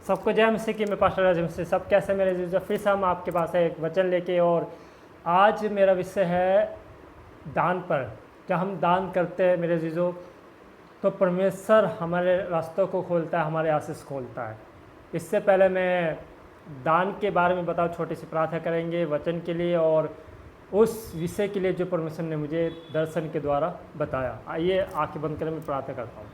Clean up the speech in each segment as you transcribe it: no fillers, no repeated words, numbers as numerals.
सबको जय मसीह की। मैं पास्टर राज मसीह। सब कैसे मेरे जीजो, फिर से हम आपके पास है एक वचन लेके। और आज मेरा विषय है दान पर। जब हम दान करते हैं मेरे जीजो, तो परमेश्वर हमारे रास्तों को खोलता है, हमारे आशीष खोलता है। इससे पहले मैं दान के बारे में बताऊँ, छोटी सी प्रार्थना करेंगे वचन के लिए और उस विषय के लिए जो परमेश्वर ने मुझे दर्शन के द्वारा बताया। आइए आंखें बंद करें, मैं प्रार्थना करता हूँ।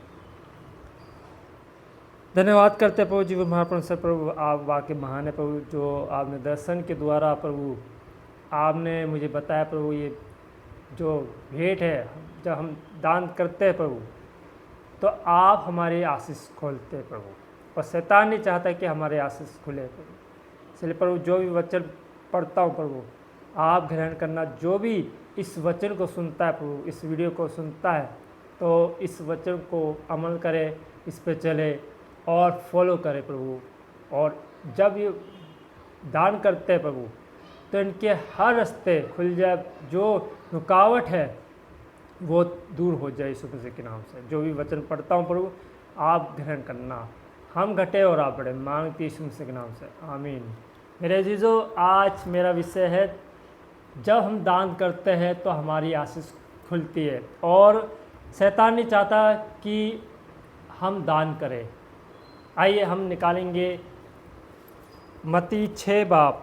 धन्यवाद करते हैं प्रभु जी, वो महापरमेश्वर प्रभु, आप वाकई महान है प्रभु। जो आपने दर्शन के द्वारा प्रभु आपने मुझे बताया प्रभु, ये जो भेंट है, जब हम दान करते हैं प्रभु, तो आप हमारी आशीष खोलते हैं प्रभु। और शैतान नहीं चाहता कि हमारे आशीष खुले प्रभु। इसलिए प्रभु जो भी वचन पढ़ता हूँ प्रभु, आप ग्रहण करना। जो भी इस वचन को सुनता है प्रभु, इस वीडियो को सुनता है, तो इस वचन को अमल करे, इस पे चले और फॉलो करे प्रभु। और जब ये दान करते हैं प्रभु, तो इनके हर रास्ते खुल जाए, जो रुकावट है वो दूर हो जाए यीशु मसीह के नाम से। जो भी वचन पढ़ता हूँ प्रभु, आप ग्रहण करना। हम घटे और आप बढ़े, मांगते यीशु मसीह के नाम से, आमीन। मेरे जीजो, आज मेरा विषय है जब हम दान करते हैं तो हमारी आशीष खुलती है। और शैतान नहीं चाहता कि हम दान करें। आइए हम निकालेंगे मत्ती 6 बाब।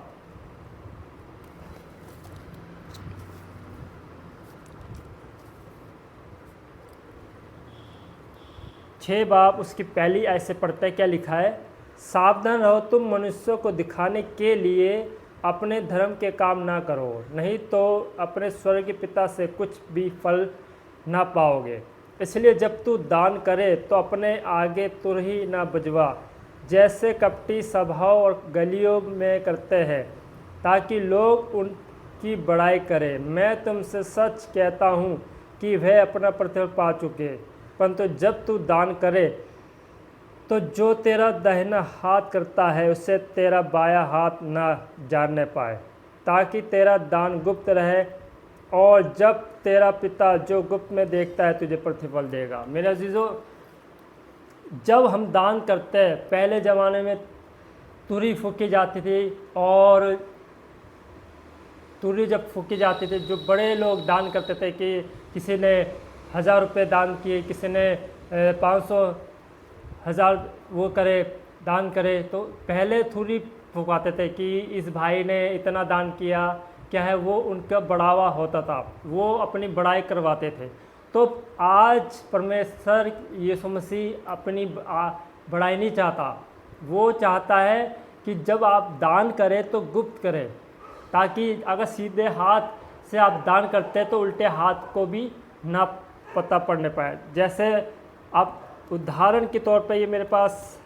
उसकी पहली आयत से पढ़ते हैं। क्या लिखा है? सावधान रहो, तुम मनुष्यों को दिखाने के लिए अपने धर्म के काम ना करो, नहीं तो अपने स्वर्गीय पिता से कुछ भी फल ना पाओगे। इसलिए जब तू दान करे तो अपने आगे तुर ही ना बजवा, जैसे कपटी सभाओं और गलियों में करते हैं, ताकि लोग उनकी बड़ाई करें। मैं तुमसे सच कहता हूँ कि वह अपना प्रतिफल पा चुके। परंतु जब तू दान करे तो जो तेरा दाहिना हाथ करता है उससे तेरा बायां हाथ ना जानने पाए, ताकि तेरा दान गुप्त रहे, और जब तेरा पिता जो गुप्त में देखता है तुझे प्रतिफल देगा। मेरे अजीजों, जब हम दान करते हैं, पहले ज़माने में तुरी फूकी जाती थी, और तुरी जब फूकी जाती थी, जो बड़े लोग दान करते थे कि किसी ने 1000 रुपये दान किए, किसी ने 500 1000 वो करे दान करे, तो पहले तुरी फुकवाते थे कि इस भाई ने इतना दान किया। क्या है, वो उनका बढ़ावा होता था, वो अपनी बड़ाई करवाते थे। तो आज परमेश्वर यीशु मसीह अपनी बड़ाई नहीं चाहता। वो चाहता है कि जब आप दान करें तो गुप्त करें, ताकि अगर सीधे हाथ से आप दान करते हैं तो उल्टे हाथ को भी ना पता पड़ने पाए। जैसे आप उदाहरण के तौर पे, ये मेरे पास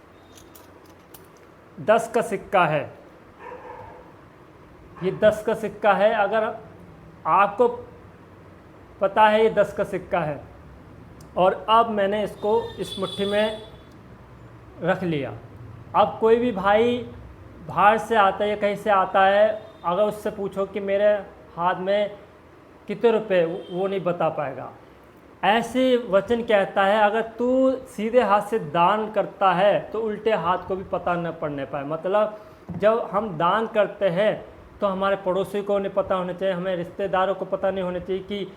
10 का सिक्का है। ये 10 का सिक्का है। अगर आपको पता है ये 10 का सिक्का है, और अब मैंने इसको इस मुट्ठी में रख लिया। अब कोई भी भाई बाहर से आता है या कहीं से आता है, अगर उससे पूछो कि मेरे हाथ में कितने रुपए, वो नहीं बता पाएगा। ऐसे वचन कहता है, अगर तू सीधे हाथ से दान करता है तो उल्टे हाथ को भी पता न पड़ने पाए। मतलब जब हम दान करते हैं तो हमारे पड़ोसी को नहीं पता होना चाहिए, हमें रिश्तेदारों को पता नहीं होना चाहिए कि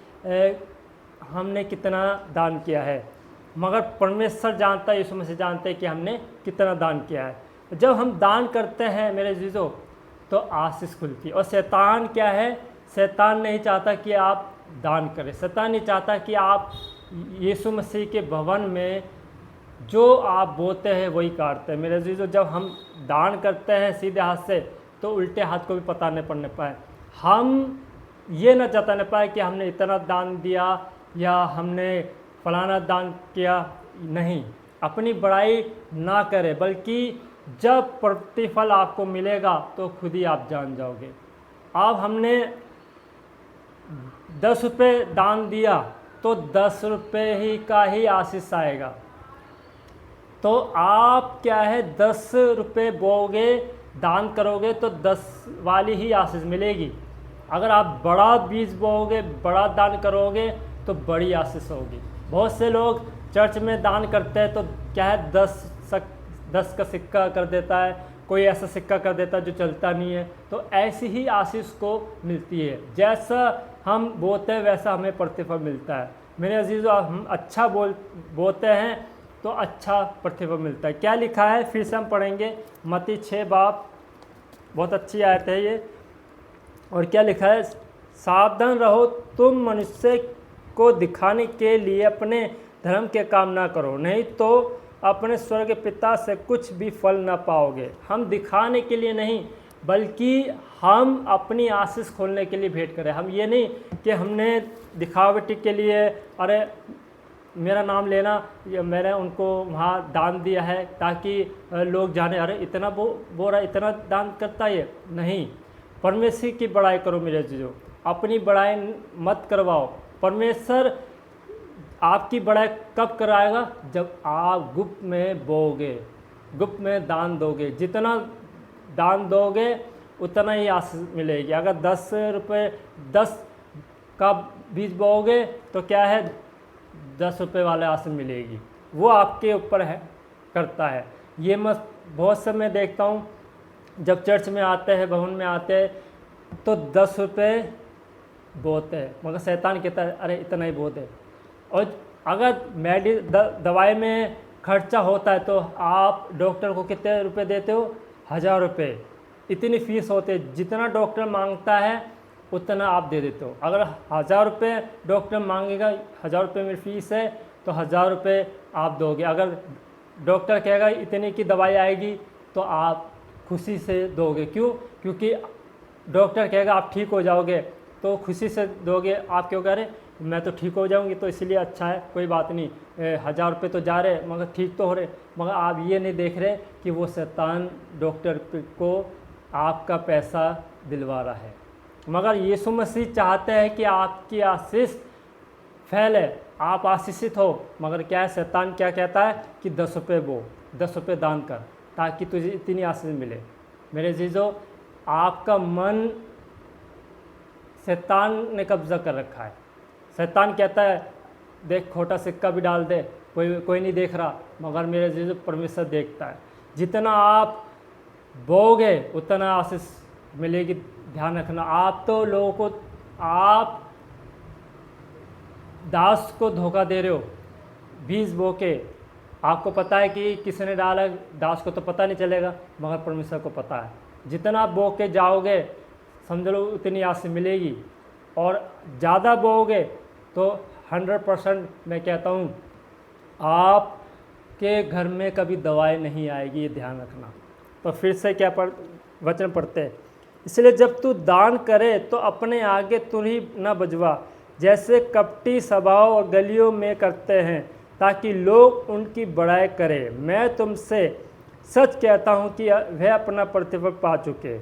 हमने कितना दान किया है। मगर परमेश्वर जानता है, यीशु मसीह जानते हैं कि हमने कितना दान किया है। जब हम दान करते हैं मेरे जीजों, तो आशीष खुलती है। और शैतान क्या है? शैतान नहीं चाहता कि आप दान करें। शैतान नहीं चाहता कि आप यीशु मसीह के भवन में जो आप बोते हैं वही काटते हैं। मेरे जीजों, जब हम दान करते हैं सीधे हाथ से, तो उल्टे हाथ को भी पता नहीं पड़ने पाए। हम ये ना जताने पाए कि हमने इतना दान दिया या हमने फलाना दान किया। नहीं, अपनी बड़ाई ना करें, बल्कि जब प्रतिफल आपको मिलेगा तो खुद ही आप जान जाओगे। अब हमने 10 रुपये दान दिया तो 10 रुपये ही का ही आशीष आएगा। तो आप क्या है, 10 रुपये बोगे, दान करोगे तो 10 वाली ही आशीष मिलेगी। अगर आप बड़ा बीज बोओगे, बड़ा दान करोगे, तो बड़ी आशीष होगी। बहुत से लोग चर्च में दान करते हैं तो क्या है, 10 का सिक्का कर देता है, कोई ऐसा सिक्का कर देता है जो चलता नहीं है। तो ऐसी ही आशीष को मिलती है, जैसा हम बोते हैं वैसा हमें प्रतिफल मिलता है। मेरे अजीज़ों, हम अच्छा बोते हैं तो अच्छा प्रतिफल मिलता है। क्या लिखा है फिर से हम पढ़ेंगे, मत्ती 6 बाब, बहुत अच्छी आयत है ये। और क्या लिखा है, सावधान रहो, तुम मनुष्य को दिखाने के लिए अपने धर्म के काम ना करो, नहीं तो अपने स्वर्ग पिता से कुछ भी फल ना पाओगे। हम दिखाने के लिए नहीं, बल्कि हम अपनी आशीष खोलने के लिए भेंट करें। हम ये नहीं कि हमने दिखावटी के लिए, अरे मेरा नाम लेना, या मैंने उनको वहाँ दान दिया है ताकि लोग जाने, अरे इतना वो रहा, इतना दान करता है ये। नहीं, परमेश्वर की बड़ाई करो मेरे जीजो, अपनी बड़ाई मत करवाओ। परमेश्वर आपकी बड़ाई कब कराएगा, जब आप गुप्त में बोओगे, गुप्त में दान दोगे। जितना दान दोगे उतना ही आशीष मिलेगी। अगर 10 रुपये 10 का बीज बोओगे तो क्या है, 10 रुपये वाले आशीष मिलेगी। वो आपके ऊपर है, करता है। ये मत, बहुत समय देखता हूँ जब चर्च में आते हैं, भवन में आते हैं तो 10 रुपये बोते हैं, मगर शैतान कहता है अरे इतना ही बहुत है। और अगर दवाई में खर्चा होता है तो आप डॉक्टर को कितने रुपए देते हो, 1000 रुपये। इतनी फीस होती है, जितना डॉक्टर मांगता है उतना आप दे देते हो। अगर 1000 रुपये डॉक्टर मांगेगा, 1000 रुपये मेरी फीस है, तो 1000 रुपये आप दोगे। अगर डॉक्टर कहेगा इतने की दवाई आएगी तो आप खुशी से दोगे। क्यों? क्योंकि डॉक्टर कहेगा आप ठीक हो जाओगे तो खुशी से दोगे। आप क्यों कह रहे मैं तो ठीक हो जाऊंगी तो इसलिए अच्छा है, कोई बात नहीं, 1000 रुपये तो जा रहे मगर ठीक तो हो रहे। मगर आप ये नहीं देख रहे कि वो शैतान डॉक्टर को आपका पैसा दिलवा रहा है। मगर यीशु मसीह चाहते हैं कि आपकी आशीष फैले, आप आशीषित हो। मगर क्या है, शैतान क्या कहता है कि 10 रुपये बो, 10 रुपये दान कर ताकि तुझे इतनी आशीष मिले। मेरे जीजो, आपका मन शैतान ने कब्जा कर रखा है। शैतान कहता है देख खोटा सिक्का भी डाल दे, कोई नहीं देख रहा, मगर मेरे जीजो परमेश्वर देखता है। जितना आप बोगे उतना आशीष मिलेगी। ध्यान रखना, आप तो लोगों को, आप दास को धोखा दे रहे हो। बीज बो के आपको पता है कि किसने डाला, दास को तो पता नहीं चलेगा मगर परमेश्वर को पता है। जितना आप बो के जाओगे समझ लो उतनी आशीष मिलेगी। और ज़्यादा बोओगे तो 100% मैं कहता हूँ आपके घर में कभी दवाई नहीं आएगी, ये ध्यान रखना। तो फिर से क्या वचन पढ़ते हैं, इसलिए जब तू दान करे तो अपने आगे तुरही न बजवा, जैसे कपटी सभाओं और गलियों में करते हैं, ताकि लोग उनकी बड़ाई करें। मैं तुमसे सच कहता हूँ कि वह अपना प्रतिफल पा चुके।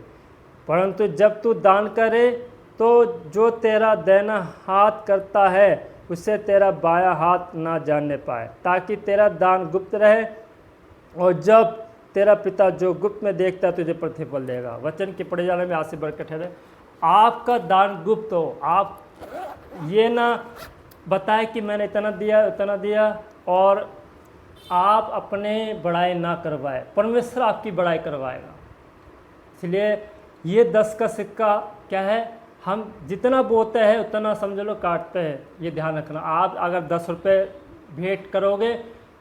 परंतु जब तू दान करे तो जो तेरा दाहिना हाथ करता है उससे तेरा बायां हाथ ना जानने पाए, ताकि तेरा दान गुप्त रहे, और जब तेरा पिता जो गुप्त में देखता है तुझे प्रतिफल देगा। वचन के पढ़े जाने में आशीष बरकत है। आपका दान गुप्त हो। आप ये ना बताए कि मैंने इतना दिया उतना दिया, और आप अपने बड़ाई ना करवाए, परमेश्वर आपकी बड़ाई करवाएगा। इसलिए ये 10 का सिक्का क्या है, हम जितना बोते हैं उतना समझ लो काटते हैं, ये ध्यान रखना। आप अगर 10 रुपये भेंट करोगे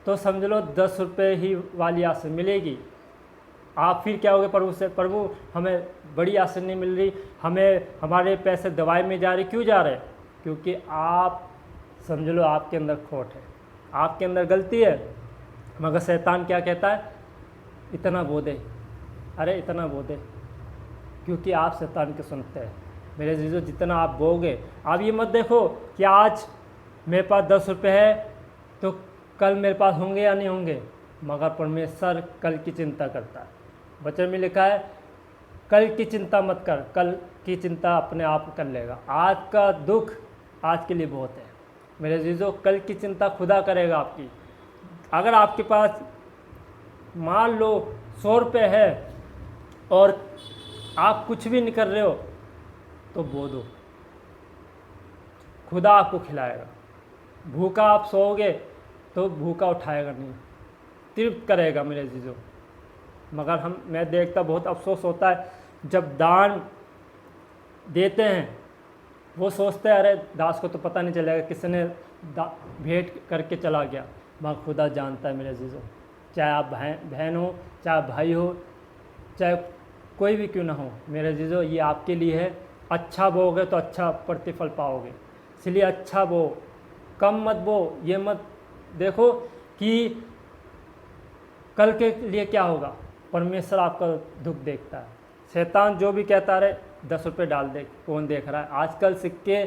तो समझ लो 10 रुपये ही वाली आशीष मिलेगी। आप फिर क्या होगे प्रभु से, प्रभु हमें बड़ी आशीष नहीं मिल रही, हमें हमारे पैसे दवाई में जा रहे, क्यों जा रहे? क्योंकि आप समझ लो आपके अंदर खोट है, आपके अंदर गलती है। मगर शैतान क्या कहता है, इतना बो दे, अरे इतना बो दे, क्योंकि आप शैतान के सुनते हैं। मेरे जीजो, जितना आप बोगे, आप ये मत देखो कि आज मेरे पास 10 रुपये है तो कल मेरे पास होंगे या नहीं होंगे, मगर परमेश्वर कल की चिंता करता है। वचन में लिखा है कल की चिंता मत कर, कल की चिंता अपने आप कर लेगा। आज का दुख आज के लिए बहुत है। मेरे जीजो, कल की चिंता खुदा करेगा आपकी। अगर आपके पास मान लो 100 रुपये है और आप कुछ भी नहीं कर रहे हो तो बो दो, खुदा आपको खिलाएगा। भूखा आप सोओगे तो भूखा उठाएगा नहीं, तृप्त करेगा। मेरे जीजो, मगर मैं देखता बहुत अफसोस होता है जब दान देते हैं, वो सोचते हैं अरे दास को तो पता नहीं चलेगा किसने भेंट करके चला गया, मगर खुदा जानता है मेरे अजीज़ों। चाहे आप बहन हो, चाहे भाई हो, चाहे कोई भी क्यों ना हो मेरे अजीज़ों, ये आपके लिए है। अच्छा बोओगे तो अच्छा प्रतिफल पाओगे, इसलिए अच्छा बो, कम मत बो। ये मत देखो कि कल के लिए क्या होगा, परमेश्वर आपका दुख देखता है। शैतान जो भी कहता रहे 10 रुपये डाल दे, कौन देख रहा है। आजकल सिक्के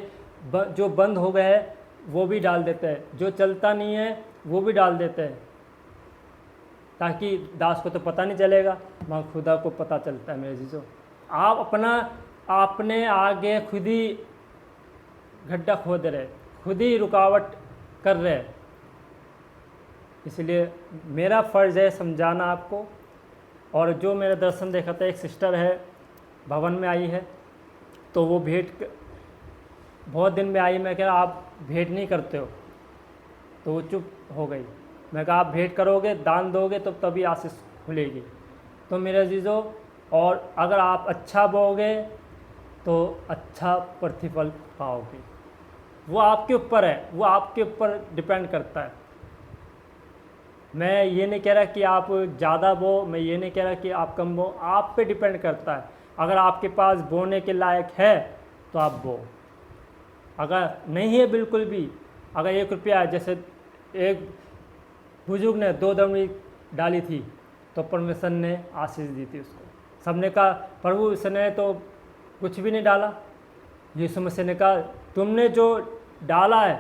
जो बंद हो गए हैं वो भी डाल देते हैं, जो चलता नहीं है वो भी डाल देते हैं, ताकि दास को तो पता नहीं चलेगा मगर खुदा को पता चलता है। मेरे जीजो, आप अपने आगे खुद ही गड्ढा खोद रहे, खुद ही रुकावट कर रहे। इसलिए मेरा फ़र्ज़ है समझाना आपको। और जो मेरा दर्शन देखा था, एक सिस्टर है भवन में आई है, तो वो भेंट बहुत दिन में आई। मैं कहा आप भेंट नहीं करते हो, तो वो चुप हो गई। मैं कहा आप भेंट करोगे, दान दोगे तो तभी आशीष खुलेगी। तो मेरे अजीज़ों, और अगर आप अच्छा बोओगे तो अच्छा प्रतिफल पाओगे। वो आपके ऊपर है, वो आपके ऊपर डिपेंड करता है। मैं ये नहीं कह रहा कि आप ज़्यादा बो, मैं ये नहीं कह रहा कि आप कम बो, आप पे डिपेंड करता है। अगर आपके पास बोने के लायक है तो आप बो, अगर नहीं है बिल्कुल भी, अगर 1 रुपया है, जैसे एक बुजुर्ग ने 2 दवड़ी डाली थी तो परमेश्वर ने आशीष दी थी उसको। सबने कहा प्रभु इसने तो कुछ भी नहीं डाला। यीशु मसीह ने कहा तुमने जो डाला है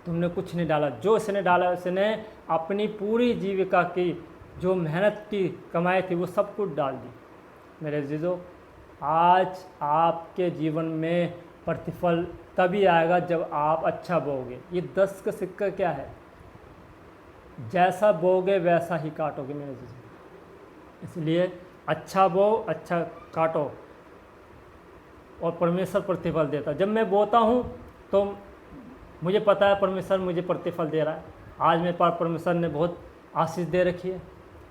तुमने कुछ नहीं डाला, जो इसने डाला उसने अपनी पूरी जीविका की जो मेहनत की कमाई थी वो सब कुछ डाल दी। मेरे अजीज़ों, आज आपके जीवन में प्रतिफल तभी आएगा जब आप अच्छा बोओगे। ये 10 का सिक्का क्या है, जैसा बोओगे वैसा ही काटोगे मेरे अजीज़ों। इसलिए अच्छा बो, अच्छा काटो, और परमेश्वर प्रतिफल देता। जब मैं बोता हूँ तो मुझे पता है परमेश्वर मुझे प्रतिफल दे रहा है। आज मेरे पास परमेश्वर ने बहुत आशीष दे रखी है।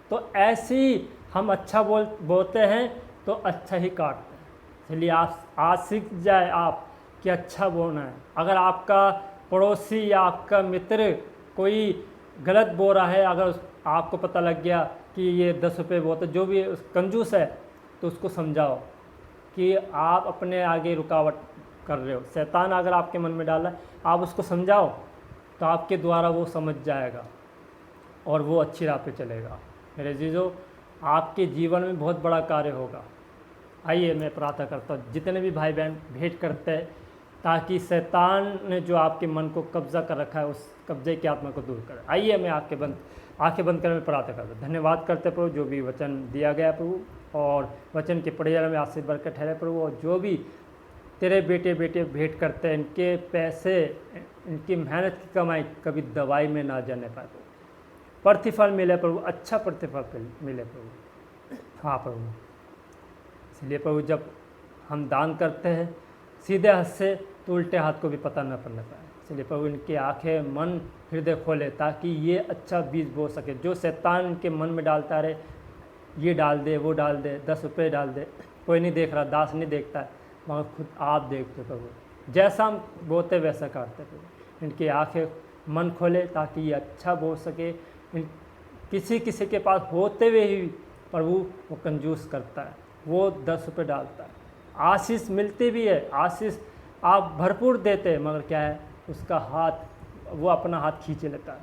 तो ऐसे ही हम अच्छा बोलते हैं तो अच्छा ही काटते हैं। इसलिए आज सीख जाए आप कि अच्छा बोलना है। अगर आपका पड़ोसी या आपका मित्र कोई गलत बोल रहा है, अगर आपको पता लग गया कि ये 10 रुपये बोलते, जो भी कंजूस है, तो उसको समझाओ कि आप अपने आगे रुकावट कर रहे हो। शैतान अगर आपके मन में डाला है, आप उसको समझाओ तो आपके द्वारा वो समझ जाएगा और वो अच्छी राह पे चलेगा। मेरे अजीज़ों, आपके जीवन में बहुत बड़ा कार्य होगा। आइए मैं प्रार्थना करता हूँ, जितने भी भाई बहन भेंट करते हैं, ताकि शैतान ने जो आपके मन को कब्जा कर रखा है उस कब्जे की आत्मा को दूर करे। आइए मैं आंखें बंद कर मैं प्रार्थना करता हूँ। धन्यवाद करते प्रभु, जो भी वचन दिया गया प्रभु, और वचन के पढ़े जाने में आपसे बरकत ठहरे प्रभु। और जो भी तेरे बेटे भेंट करते हैं, इनके पैसे, इनकी मेहनत की कमाई कभी दवाई में ना जाने पाए प्रभु। प्रतिफल मिले प्रभु, अच्छा प्रतिफल मिले प्रभु। हाँ प्रभु, इसलिए प्रभु जब हम दान करते हैं सीधे हाथ से तो उल्टे हाथ को भी पता न पड़ने पाए। इसलिए प्रभु इनकी आंखें, मन, हृदय खोले, ताकि ये अच्छा बीज बो सके। जो शैतान इनके मन में डालता रहे, ये डाल दे, वो डाल दे, 10 रुपये डाल दे, कोई नहीं देख रहा, दास नहीं देखता है, मगर खुद आप देखते प्रभु। जैसा हम बोते वैसा काटते प्रभु। इनकी आंखें, मन खोले, ताकि ये अच्छा बो सके। किसी के पास होते हुए ही प्रभु वो कंजूस करता है, वो 10 रुपये डालता है। आशीष मिलती भी है, आशीष आप भरपूर देते हैं, मगर क्या है, उसका हाथ, वो अपना हाथ खींच लेता है।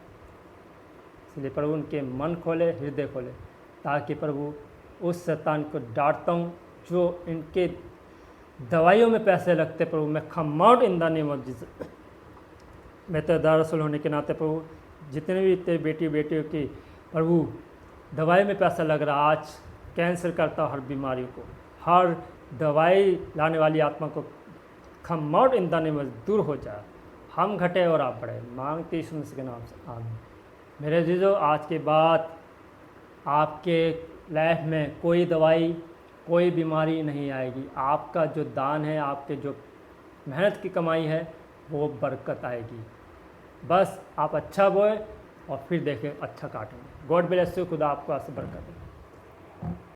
इसलिए प्रभु उनके मन खोले, हृदय खोले, ताकि प्रभु उस शैतान को डांटता हूँ जो इनके दवाइयों में पैसे लगते प्रभु। मैं come out in the name of Jesus. मैं तेरा रसूल होने के नाते प्रभु, जितने भी तेरे बेटियों की प्रभु दवाई में पैसा लग रहा, आज कैंसिल करता हूँ हर बीमारी को, हर दवाई लाने वाली आत्मा को come out in the name of, दूर हो जाए। हम घटे और आप बढ़े, मांगते यीशु मसीह के नाम से, आमीन। मेरे अजीजों, आज के बाद आपके लाइफ में कोई दवाई, कोई बीमारी नहीं आएगी। आपका जो दान है, आपके जो मेहनत की कमाई है, वो बरकत आएगी। बस आप अच्छा बोए और फिर देखें अच्छा काटेंगे। God bless you. खुदा आपको आज से बरकत दे।